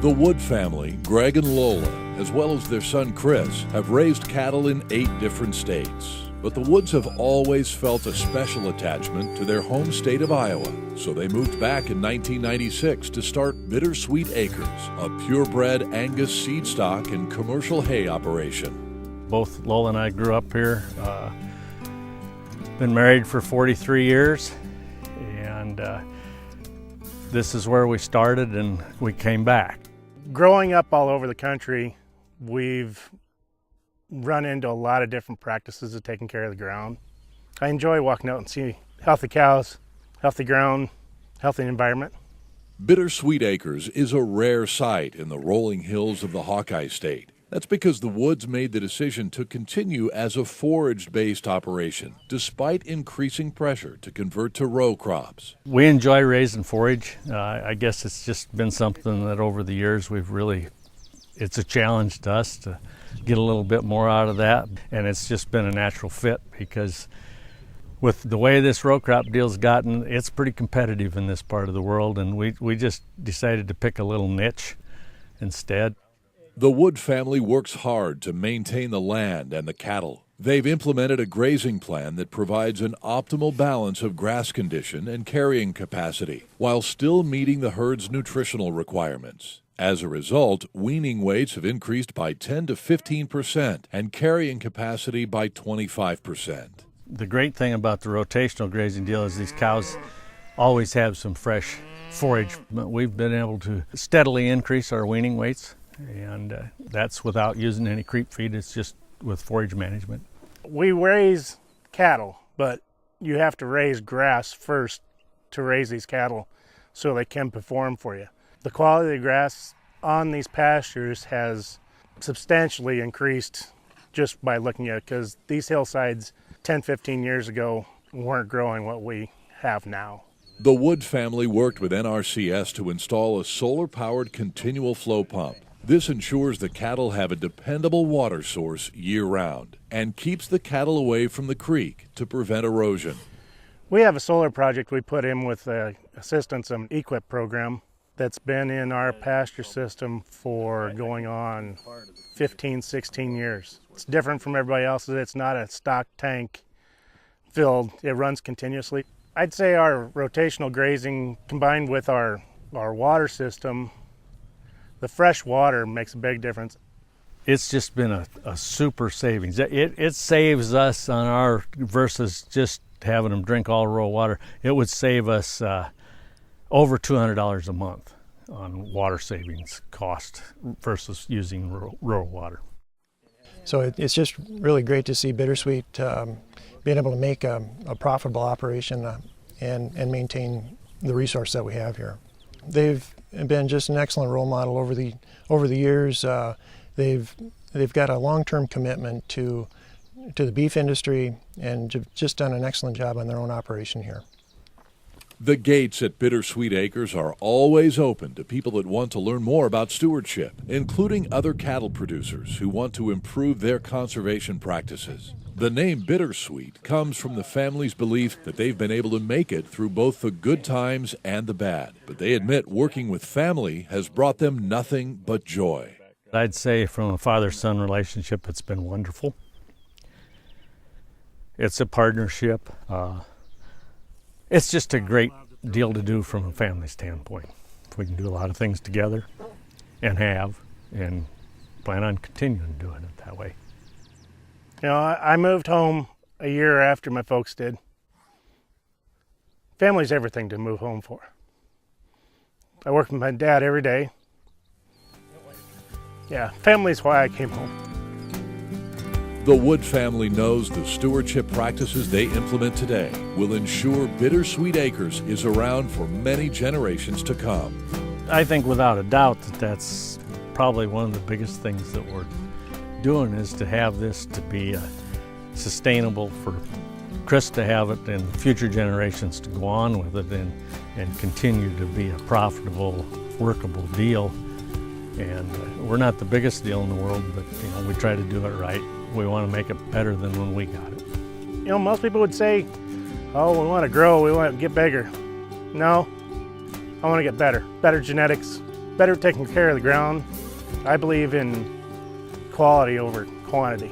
The Wood family, Greg and Lola, as well as their son Chris, have raised cattle in 8 different states. But the Woods have always felt a special attachment to their home state of Iowa, so they moved back in 1996 to start Bittersweet Acres, a purebred Angus seed stock and commercial hay operation. Both Lola and I grew up here, been married for 43 years, and this is where we started and we came back. Growing up all over the country, we've run into a lot of different practices of taking care of the ground. I enjoy walking out and seeing healthy cows, healthy ground, healthy environment. Bittersweet Acres is a rare sight in the rolling hills of the Hawkeye State. That's because the Woods made the decision to continue as a forage-based operation, despite increasing pressure to convert to row crops. We enjoy raising forage. I guess it's just been something that over the years it's a challenge to us to get a little bit more out of that, and it's just been a natural fit because with the way this row crop deal's gotten, it's pretty competitive in this part of the world, and we just decided to pick a little niche instead. The Wood family works hard to maintain the land and the cattle. They've implemented a grazing plan that provides an optimal balance of grass condition and carrying capacity, while still meeting the herd's nutritional requirements. As a result, weaning weights have increased by 10 to 15% and carrying capacity by 25%. The great thing about the rotational grazing deal is these cows always have some fresh forage. We've been able to steadily increase our weaning weights, and that's without using any creep feed. It's just with forage management. We raise cattle, but you have to raise grass first to raise these cattle so they can perform for you. The quality of the grass on these pastures has substantially increased just by looking at it, because these hillsides 10, 15 years ago weren't growing what we have now. The Wood family worked with NRCS to install a solar-powered continual flow pump. This ensures the cattle have a dependable water source year-round and keeps the cattle away from the creek to prevent erosion. We have a solar project we put in with the assistance of an EQIP program that's been in our pasture system for going on 15, 16 years. It's different from everybody else's. It's not a stock tank filled. It runs continuously. I'd say our rotational grazing combined with our water system, the fresh water makes a big difference. It's just been a super savings. It saves us on our, versus just having them drink all raw water, it would save us over $200 a month on water savings cost versus using rural water. So it's just really great to see Bittersweet being able to make a profitable operation and maintain the resource that we have here. They've been just an excellent role model over the years. They've got a long-term commitment to the beef industry and just done an excellent job on their own operation here. The gates at Bittersweet Acres are always open to people that want to learn more about stewardship, including other cattle producers who want to improve their conservation practices. The name Bittersweet comes from the family's belief that they've been able to make it through both the good times and the bad, but they admit working with family has brought them nothing but joy. I'd say from a father-son relationship, it's been wonderful. It's a partnership. It's just a great deal to do from a family standpoint. We can do a lot of things together and plan on continuing doing it that way. You know, I moved home a year after my folks did. Family's everything to move home for. I work with my dad every day. Yeah, family's why I came home. The Wood family knows the stewardship practices they implement today will ensure Bittersweet Acres is around for many generations to come. I think without a doubt that's probably one of the biggest things that we're doing, is to have this to be sustainable, for Chris to have it and future generations to go on with it and continue to be a profitable, workable deal. And we're not the biggest deal in the world, but we try to do it right. We want to make it better than when we got it. Most people would say, oh, we want to grow, we want to get bigger. No, I want to get better. Better genetics, better taking care of the ground. I believe in quality over quantity.